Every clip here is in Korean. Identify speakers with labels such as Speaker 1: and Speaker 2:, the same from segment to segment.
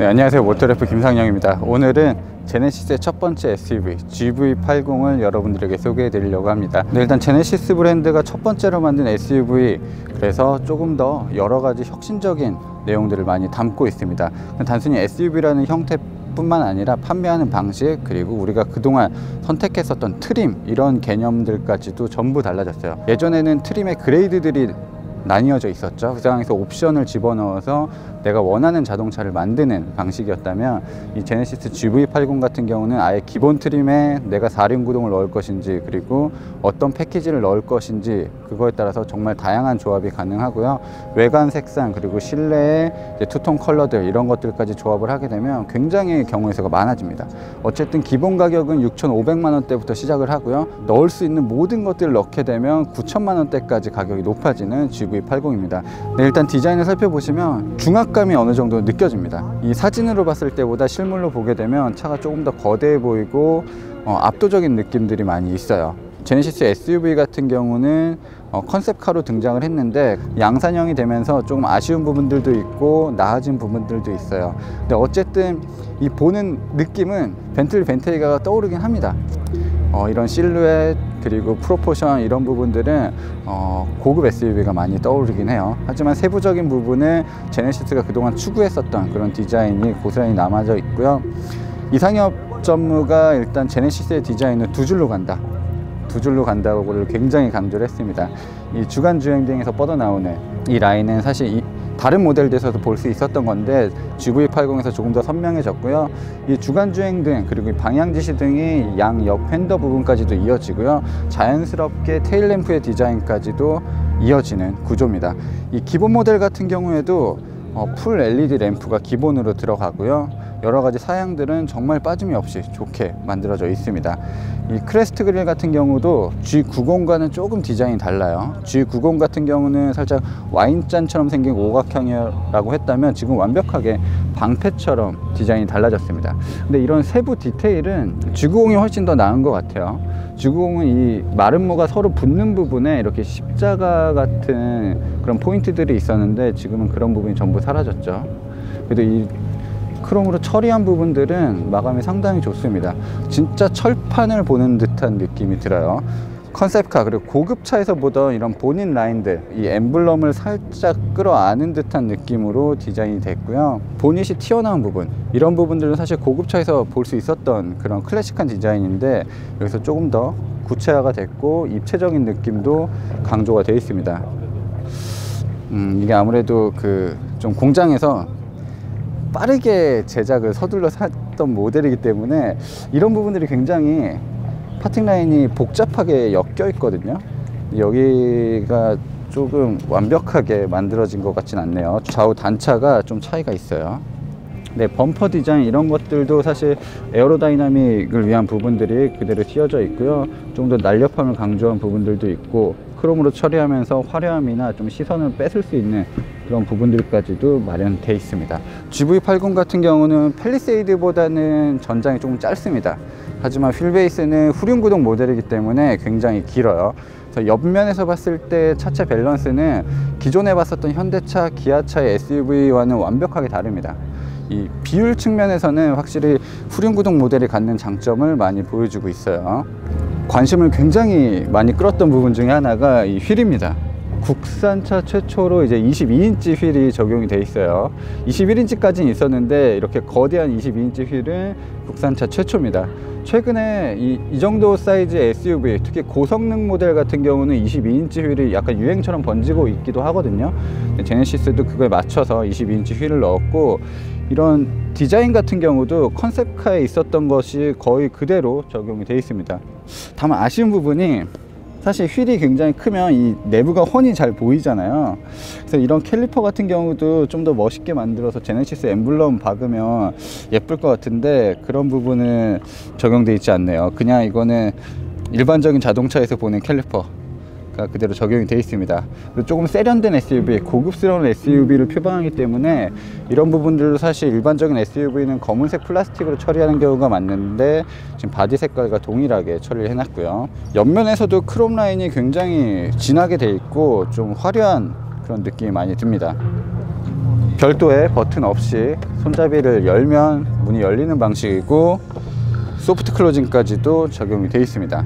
Speaker 1: 네, 안녕하세요. 모터래프 김상영입니다. 오늘은 제네시스의 첫 번째 SUV GV80을 여러분들에게 소개해 드리려고 합니다. 네, 일단 제네시스 브랜드가 첫 번째로 만든 SUV, 그래서 조금 더 여러 가지 혁신적인 내용들을 많이 담고 있습니다. 단순히 SUV라는 형태 뿐만 아니라 판매하는 방식, 그리고 우리가 그동안 선택했었던 트림, 이런 개념들까지도 전부 달라졌어요. 예전에는 트림의 그레이드들이 나뉘어져 있었죠. 그 상황에서 옵션을 집어넣어서 내가 원하는 자동차를 만드는 방식이었다면, 이 제네시스 GV80 같은 경우는 아예 기본 트림에 내가 4륜 구동을 넣을 것인지, 그리고 어떤 패키지를 넣을 것인지, 그거에 따라서 정말 다양한 조합이 가능하고요. 외관 색상, 그리고 실내의 투톤 컬러들, 이런 것들까지 조합을 하게 되면 굉장히 경우의 수가 많아집니다. 어쨌든 기본 가격은 6,500만 원대부터 시작을 하고요. 넣을 수 있는 모든 것들을 넣게 되면 9,000만 원대까지 가격이 높아지는 GV80입니다. 네, 일단 디자인을 살펴보시면 중압감이 어느 정도 느껴집니다. 이 사진으로 봤을 때보다 실물로 보게 되면 차가 조금 더 거대해 보이고 압도적인 느낌들이 많이 있어요. 제네시스 SUV 같은 경우는 컨셉카로 등장을 했는데 양산형이 되면서 조금 아쉬운 부분들도 있고 나아진 부분들도 있어요. 근데 어쨌든 이 보는 느낌은 벤틀리 벤테이가가 떠오르긴 합니다. 이런 실루엣, 그리고 프로포션, 이런 부분들은 고급 SUV가 많이 떠오르긴 해요. 하지만 세부적인 부분은 제네시스가 그동안 추구했었던 그런 디자인이 고스란히 남아져 있고요. 이상엽 전무가 일단 제네시스의 디자인은 두 줄로 간다, 두 줄로 간다고를 굉장히 강조를 했습니다. 이 주간 주행등에서 뻗어나오는 이 라인은 사실 다른 모델들에서도 볼 수 있었던 건데 GV80에서 조금 더 선명해졌고요. 이 주간 주행등, 그리고 이 방향 지시등이 양옆 휀더 부분까지도 이어지고요. 자연스럽게 테일램프의 디자인까지도 이어지는 구조입니다. 이 기본 모델 같은 경우에도 풀 LED 램프가 기본으로 들어가고요. 여러 가지 사양들은 정말 빠짐이 없이 좋게 만들어져 있습니다. 이 크레스트 그릴 같은 경우도 G90과는 조금 디자인이 달라요. G90 같은 경우는 살짝 와인잔처럼 생긴 오각형이라고 했다면 지금 완벽하게 방패처럼 디자인이 달라졌습니다. 근데 이런 세부 디테일은 G90이 훨씬 더 나은 것 같아요. G90은 이 마름모가 서로 붙는 부분에 이렇게 십자가 같은 그런 포인트들이 있었는데 지금은 그런 부분이 전부 사라졌죠. 그래도 이 크롬으로 처리한 부분들은 마감이 상당히 좋습니다. 진짜 철판을 보는 듯한 느낌이 들어요. 컨셉카, 그리고 고급차에서 보던 이런 본인 라인들, 이 엠블럼을 살짝 끌어안은 듯한 느낌으로 디자인이 됐고요. 보닛이 튀어나온 부분, 이런 부분들은 사실 고급차에서 볼 수 있었던 그런 클래식한 디자인인데 여기서 조금 더 구체화가 됐고 입체적인 느낌도 강조가 되어 있습니다. 이게 아무래도 좀 공장에서 빠르게 제작을 서둘러 샀던 모델이기 때문에 이런 부분들이 굉장히 파팅 라인이 복잡하게 엮여 있거든요. 여기가 조금 완벽하게 만들어진 것 같진 않네요. 좌우 단차가 좀 차이가 있어요. 네, 범퍼 디자인, 이런 것들도 사실 에어로다이나믹을 위한 부분들이 그대로 씌워져 있고요. 좀 더 날렵함을 강조한 부분들도 있고 크롬으로 처리하면서 화려함이나 좀 시선을 뺏을 수 있는 그런 부분들까지도 마련되어 있습니다. GV80 같은 경우는 팰리세이드보다는 전장이 조금 짧습니다. 하지만 휠베이스는 후륜 구동 모델이기 때문에 굉장히 길어요. 그래서 옆면에서 봤을 때 차체 밸런스는 기존에 봤었던 현대차, 기아차의 SUV와는 완벽하게 다릅니다. 이 비율 측면에서는 확실히 후륜 구동 모델이 갖는 장점을 많이 보여주고 있어요. 관심을 굉장히 많이 끌었던 부분 중에 하나가 이 휠입니다. 국산차 최초로 이제 22인치 휠이 적용이 돼 있어요. 21인치까지는 있었는데 이렇게 거대한 22인치 휠은 국산차 최초입니다. 최근에 이 정도 사이즈의 SUV, 특히 고성능 모델 같은 경우는 22인치 휠이 약간 유행처럼 번지고 있기도 하거든요. 제네시스도 그거에 맞춰서 22인치 휠을 넣었고, 이런 디자인 같은 경우도 컨셉카에 있었던 것이 거의 그대로 적용이 되어 있습니다. 다만 아쉬운 부분이, 사실 휠이 굉장히 크면 이 내부가 훤히 잘 보이잖아요. 그래서 이런 캘리퍼 같은 경우도 좀 더 멋있게 만들어서 제네시스 엠블럼 박으면 예쁠 것 같은데 그런 부분은 적용되어 있지 않네요. 그냥 이거는 일반적인 자동차에서 보는 캘리퍼 그대로 적용이 되어 있습니다. 조금 세련된 SUV, 고급스러운 SUV를 표방하기 때문에 이런 부분들도 사실 일반적인 SUV는 검은색 플라스틱으로 처리하는 경우가 많은데 지금 바디 색깔과 동일하게 처리를 해놨고요. 옆면에서도 크롬 라인이 굉장히 진하게 되어 있고 좀 화려한 그런 느낌이 많이 듭니다. 별도의 버튼 없이 손잡이를 열면 문이 열리는 방식이고 소프트 클로징까지도 적용이 되어 있습니다.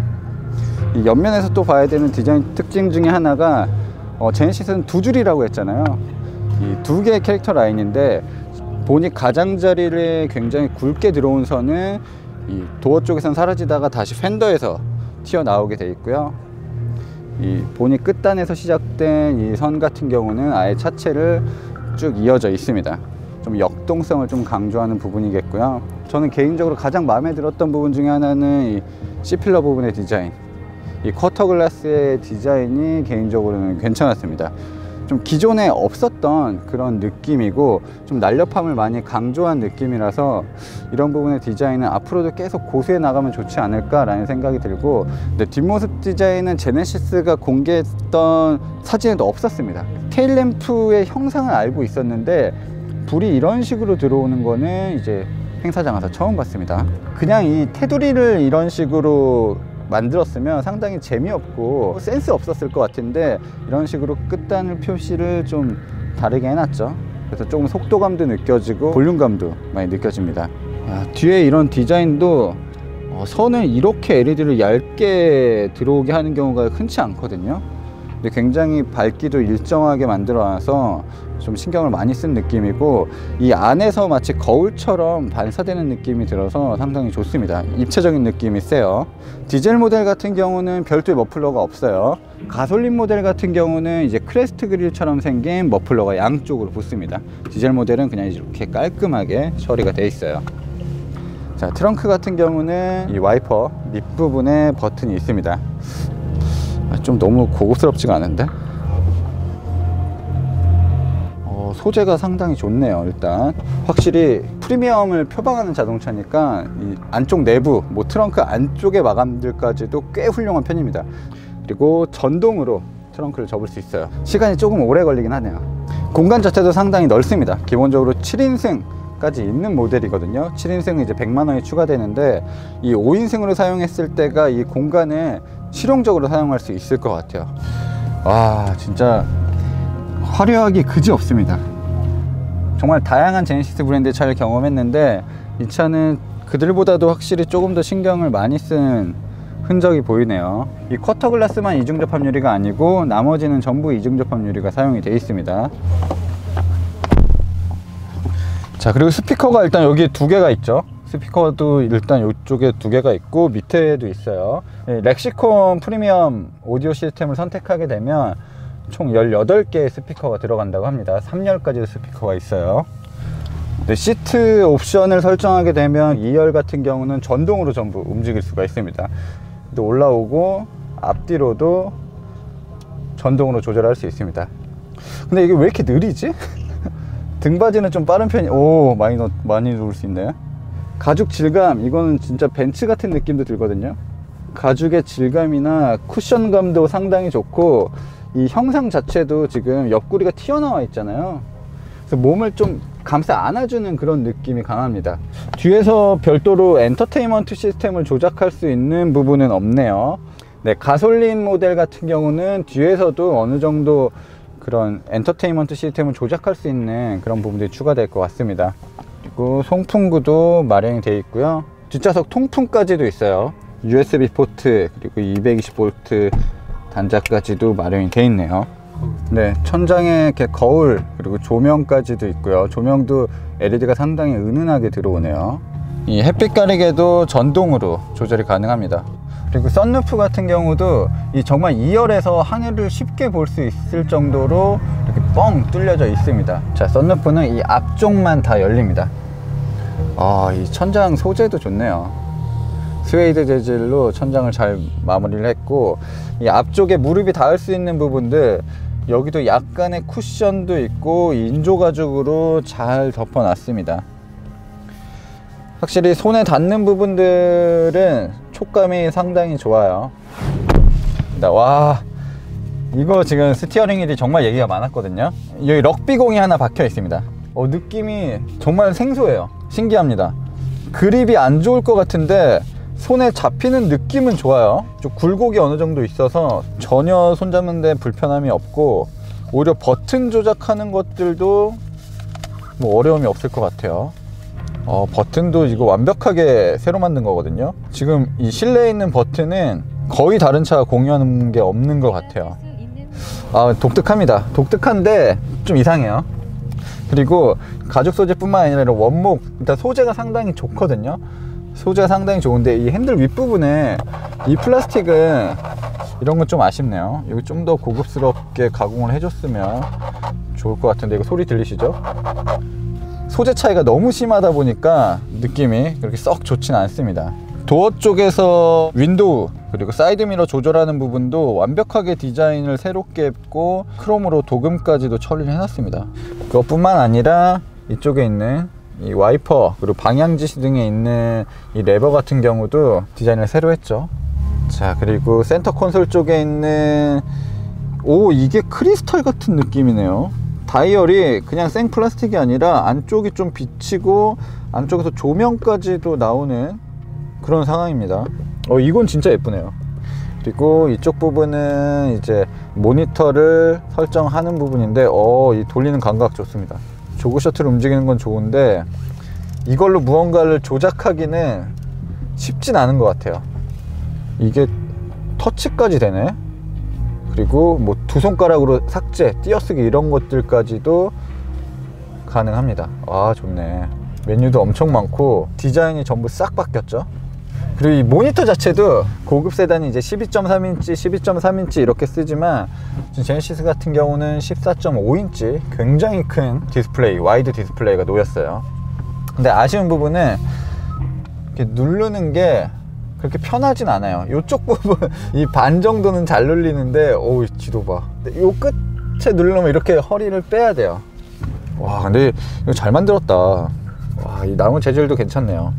Speaker 1: 이 옆면에서 또 봐야 되는 디자인 특징 중에 하나가 제네시스는 두 줄이라고 했잖아요. 이 두 개의 캐릭터 라인인데 보니 가장자리를 굉장히 굵게 들어온 선은 이 도어 쪽에선 사라지다가 다시 팬더에서 튀어나오게 되어 있고요. 이 보니 끝단에서 시작된 이 선 같은 경우는 아예 차체를 쭉 이어져 있습니다. 좀 역동성을 좀 강조하는 부분이겠고요. 저는 개인적으로 가장 마음에 들었던 부분 중에 하나는 이 C필러 부분의 디자인, 이 쿼터 글라스의 디자인이 개인적으로는 괜찮았습니다. 좀 기존에 없었던 그런 느낌이고 좀 날렵함을 많이 강조한 느낌이라서 이런 부분의 디자인은 앞으로도 계속 고수해 나가면 좋지 않을까 라는 생각이 들고, 근데 뒷모습 디자인은 제네시스가 공개했던 사진에도 없었습니다. 테일램프의 형상을 알고 있었는데 불이 이런 식으로 들어오는 거는 이제 행사장 와서 처음 봤습니다. 그냥 이 테두리를 이런 식으로 만들었으면 상당히 재미없고 센스 없었을 것 같은데 이런 식으로 끝단을 표시를 좀 다르게 해놨죠. 그래서 조금 속도감도 느껴지고 볼륨감도 많이 느껴집니다. 뒤에 이런 디자인도 선을 이렇게 LED를 얇게 들어오게 하는 경우가 흔치 않거든요. 근데 굉장히 밝기도 일정하게 만들어놔서 좀 신경을 많이 쓴 느낌이고, 이 안에서 마치 거울처럼 반사되는 느낌이 들어서 상당히 좋습니다. 입체적인 느낌이 세요. 디젤 모델 같은 경우는 별도의 머플러가 없어요. 가솔린 모델 같은 경우는 이제 크레스트 그릴처럼 생긴 머플러가 양쪽으로 붙습니다. 디젤 모델은 그냥 이렇게 깔끔하게 처리가 되어 있어요. 자, 트렁크 같은 경우는 이 와이퍼 밑부분에 버튼이 있습니다. 좀 너무 고급스럽지가 않은데? 소재가 상당히 좋네요. 일단 확실히 프리미엄을 표방하는 자동차니까 이 안쪽 내부, 뭐 트렁크 안쪽의 마감들까지도 꽤 훌륭한 편입니다. 그리고 전동으로 트렁크를 접을 수 있어요. 시간이 조금 오래 걸리긴 하네요. 공간 자체도 상당히 넓습니다. 기본적으로 7인승까지 있는 모델이거든요. 7인승은 이제 100만 원이 추가되는데 이 5인승으로 사용했을 때가 이 공간을 실용적으로 사용할 수 있을 것 같아요. 와, 진짜 화려하기 그지 없습니다. 정말 다양한 제네시스 브랜드의 차를 경험했는데 이 차는 그들보다도 확실히 조금 더 신경을 많이 쓴 흔적이 보이네요. 이 쿼터 글라스만 이중 접합 유리가 아니고 나머지는 전부 이중 접합 유리가 사용이 되어 있습니다. 자, 그리고 스피커가 일단 여기 두 개가 있죠. 스피커도 일단 이쪽에 두 개가 있고 밑에도 있어요. 렉시콘 프리미엄 오디오 시스템을 선택하게 되면 총 18개의 스피커가 들어간다고 합니다. 3열까지 스피커가 있어요. 근데 시트 옵션을 설정하게 되면 2열 같은 경우는 전동으로 전부 움직일 수가 있습니다. 올라오고 앞뒤로도 전동으로 조절할 수 있습니다. 근데 이게 왜 이렇게 느리지? 등받이는 좀 빠른 편이, 오, 많이 누를 수 있네요. 가죽 질감, 이거는 진짜 벤츠 같은 느낌도 들거든요. 가죽의 질감이나 쿠션감도 상당히 좋고 이 형상 자체도 지금 옆구리가 튀어나와 있잖아요. 그래서 몸을 좀 감싸 안아주는 그런 느낌이 강합니다. 뒤에서 별도로 엔터테인먼트 시스템을 조작할 수 있는 부분은 없네요. 네, 가솔린 모델 같은 경우는 뒤에서도 어느 정도 그런 엔터테인먼트 시스템을 조작할 수 있는 그런 부분들이 추가될 것 같습니다. 그리고 송풍구도 마련이 되어 있고요. 뒷좌석 통풍까지도 있어요. USB 포트 그리고 220V 단자까지도 마련이 되어 있네요. 네, 천장에 이렇게 거울 그리고 조명까지도 있고요. 조명도 LED가 상당히 은은하게 들어오네요. 이 햇빛 가리개도 전동으로 조절이 가능합니다. 그리고 썬루프 같은 경우도 이 정말 2열에서 하늘을 쉽게 볼 수 있을 정도로 이렇게 뻥 뚫려져 있습니다. 자, 썬루프는 이 앞쪽만 다 열립니다. 이 천장 소재도 좋네요. 스웨이드 재질로 천장을 잘 마무리를 했고, 이 앞쪽에 무릎이 닿을 수 있는 부분들 여기도 약간의 쿠션도 있고 인조 가죽으로 잘 덮어 놨습니다. 확실히 손에 닿는 부분들은 촉감이 상당히 좋아요. 와, 이거 지금 스티어링 휠이 정말 얘기가 많았거든요. 여기 럭비공이 하나 박혀 있습니다. 느낌이 정말 생소해요. 신기합니다. 그립이 안 좋을 것 같은데 손에 잡히는 느낌은 좋아요. 좀 굴곡이 어느 정도 있어서 전혀 손잡는 데 불편함이 없고, 오히려 버튼 조작하는 것들도 뭐 어려움이 없을 것 같아요. 버튼도 이거 완벽하게 새로 만든 거거든요. 지금 이 실내에 있는 버튼은 거의 다른 차가 공유하는 게 없는 것 같아요. 독특합니다. 독특한데 좀 이상해요. 그리고 가죽 소재뿐만 아니라 원목, 일단 소재가 상당히 좋거든요. 소재가 상당히 좋은데 이 핸들 윗부분에 이 플라스틱은 이런 건 좀 아쉽네요. 여기 좀 더 고급스럽게 가공을 해줬으면 좋을 것 같은데, 이거 소리 들리시죠? 소재 차이가 너무 심하다 보니까 느낌이 그렇게 썩 좋진 않습니다. 도어 쪽에서 윈도우 그리고 사이드미러 조절하는 부분도 완벽하게 디자인을 새롭게 했고 크롬으로 도금까지도 처리를 해놨습니다. 그것뿐만 아니라 이쪽에 있는 이 와이퍼 그리고 방향지시 등에 있는 이 레버 같은 경우도 디자인을 새로 했죠. 자, 그리고 센터 콘솔 쪽에 있는 이게 크리스탈 같은 느낌이네요. 다이얼이 그냥 생 플라스틱이 아니라 안쪽이 좀 비치고 안쪽에서 조명까지도 나오는 그런 상황입니다. 이건 진짜 예쁘네요. 그리고 이쪽 부분은 이제 모니터를 설정하는 부분인데 이 돌리는 감각 좋습니다. 조그 셔틀 움직이는 건 좋은데 이걸로 무언가를 조작하기는 쉽진 않은 것 같아요. 이게 터치까지 되네. 그리고 뭐 두 손가락으로 삭제, 띄어쓰기 이런 것들까지도 가능합니다. 좋네. 메뉴도 엄청 많고 디자인이 전부 싹 바뀌었죠. 그리고 이 모니터 자체도 고급 세단이 이제 12.3인치, 12.3인치 이렇게 쓰지만 제네시스 같은 경우는 14.5인치 굉장히 큰 디스플레이, 와이드 디스플레이가 놓였어요. 근데 아쉬운 부분은 이렇게 누르는 게 그렇게 편하진 않아요. 이쪽 부분 이 반 정도는 잘 눌리는데 지도 봐. 요 끝에 누르려면 이렇게 허리를 빼야 돼요. 근데 이거 잘 만들었다. 이 나무 재질도 괜찮네요.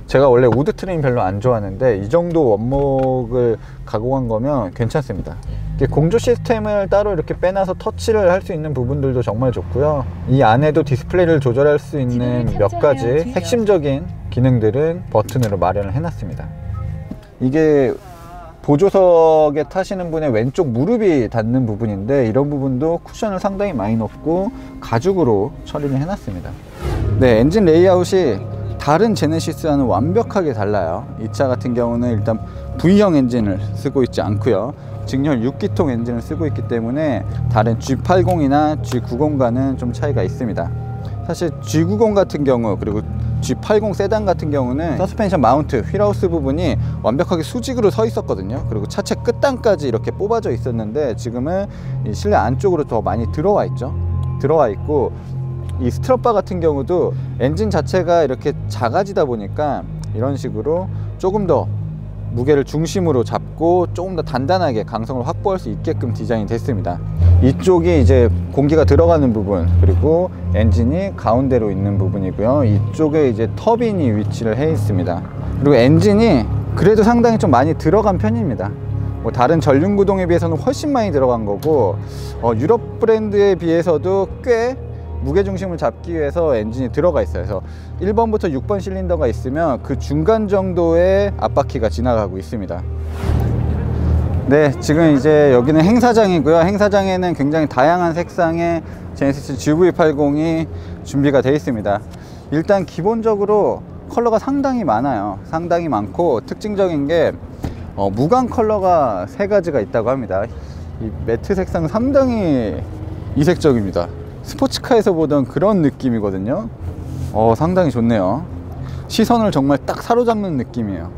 Speaker 1: 제가 원래 우드 트림 별로 안 좋아하는데 이 정도 원목을 가공한 거면 괜찮습니다. 공조 시스템을 따로 이렇게 빼놔서 터치를 할 수 있는 부분들도 정말 좋고요. 이 안에도 디스플레이를 조절할 수 있는 몇 가지 핵심적인 기능들은 버튼으로 마련을 해놨습니다. 이게 보조석에 타시는 분의 왼쪽 무릎이 닿는 부분인데 이런 부분도 쿠션을 상당히 많이 넣고 가죽으로 처리를 해놨습니다. 네, 엔진 레이아웃이 다른 제네시스와는 완벽하게 달라요. 이 차 같은 경우는 일단 V형 엔진을 쓰고 있지 않고요. 직렬 6기통 엔진을 쓰고 있기 때문에 다른 G80이나 G90과는 좀 차이가 있습니다. 사실 G90 같은 경우 그리고 G80 세단 같은 경우는 서스펜션 마운트, 휠하우스 부분이 완벽하게 수직으로 서 있었거든요. 그리고 차체 끝단까지 이렇게 뽑아져 있었는데 지금은 이 실내 안쪽으로 더 많이 들어와 있죠. 들어와 있고 이 스트럿바 같은 경우도 엔진 자체가 이렇게 작아지다 보니까 이런 식으로 조금 더 무게를 중심으로 잡고 조금 더 단단하게 강성을 확보할 수 있게끔 디자인이 됐습니다. 이쪽이 이제 공기가 들어가는 부분, 그리고 엔진이 가운데로 있는 부분이고요. 이쪽에 이제 터빈이 위치를 해 있습니다. 그리고 엔진이 그래도 상당히 좀 많이 들어간 편입니다. 뭐 다른 전륜 구동에 비해서는 훨씬 많이 들어간 거고 유럽 브랜드에 비해서도 꽤 무게중심을 잡기 위해서 엔진이 들어가 있어요. 그래서 1번부터 6번 실린더가 있으면 그 중간 정도의 앞바퀴가 지나가고 있습니다. 네, 지금 이제 여기는 행사장이고요. 행사장에는 굉장히 다양한 색상의 제네시스 GV80이 준비가 되어 있습니다. 일단 기본적으로 컬러가 상당히 많아요. 상당히 많고 특징적인 게 무광 컬러가 3가지가 있다고 합니다. 이 매트 색상 상당히 이색적입니다. 스포츠카에서 보던 그런 느낌이거든요. 상당히 좋네요. 시선을 정말 딱 사로잡는 느낌이에요.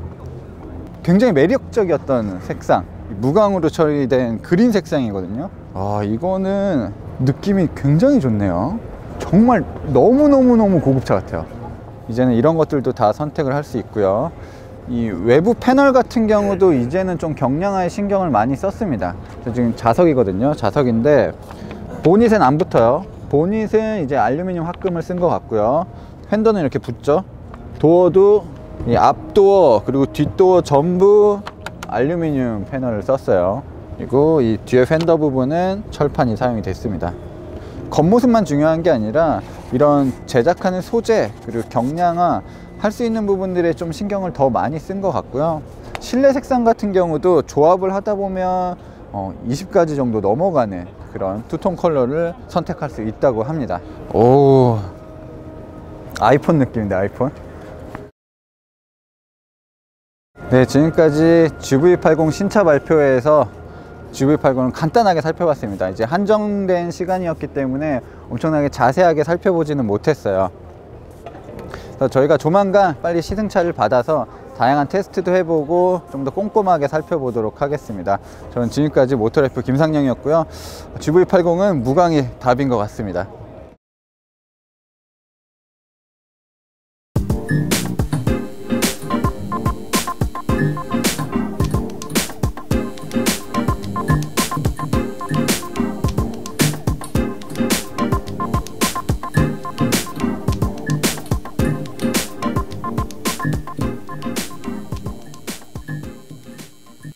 Speaker 1: 굉장히 매력적이었던 색상, 무광으로 처리된 그린 색상이거든요. 이거는 느낌이 굉장히 좋네요. 정말 너무너무 고급차 같아요. 이제는 이런 것들도 다 선택을 할 수 있고요. 이 외부 패널 같은 경우도 이제는 좀 경량화에 신경을 많이 썼습니다. 지금 자석이거든요. 자석인데 보닛은 안 붙어요. 보닛은 이제 알루미늄 합금을 쓴 것 같고요. 휀더는 이렇게 붙죠. 도어도 이 앞도어 그리고 뒷도어 전부 알루미늄 패널을 썼어요. 그리고 이 뒤에 휀더 부분은 철판이 사용이 됐습니다. 겉모습만 중요한 게 아니라 이런 제작하는 소재 그리고 경량화 할 수 있는 부분들에 좀 신경을 더 많이 쓴 것 같고요. 실내 색상 같은 경우도 조합을 하다 보면 20가지 정도 넘어가는 그런 투톤 컬러를 선택할 수 있다고 합니다. 아이폰 느낌인데, 아이폰. 네, 지금까지 GV80 신차 발표회에서 GV80을 간단하게 살펴봤습니다. 이제 한정된 시간이었기 때문에 엄청나게 자세하게 살펴보지는 못했어요. 그래서 저희가 조만간 빨리 시승차를 받아서 다양한 테스트도 해보고 좀 더 꼼꼼하게 살펴보도록 하겠습니다. 저는 지금까지 모터래프 김상영이었고요. GV80은 무광이 답인 것 같습니다.